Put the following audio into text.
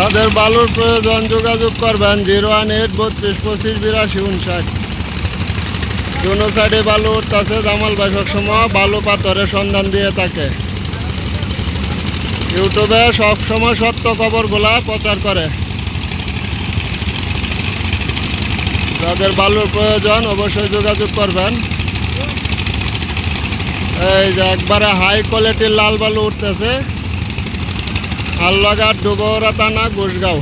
যাদের বালুর প্রয়োজন যোগাযোগ করবেন 01832258259। দুনো সাইডে বালু উঠতেছে, জামাল ভাই সবসময় বালু পাথরের সন্ধান দিয়ে থাকে। ইউটিউবে সবসময় সত্য খবরগুলা প্রচার করে। যাদের বালুর প্রয়োজন অবশ্যই যোগাযোগ করবেন। এই যে একবারে হাই কোয়ালিটির লাল বালু উঠতেছে, হালুয়াঘাট, দুবহরা থানা, ঘোষগাঁও।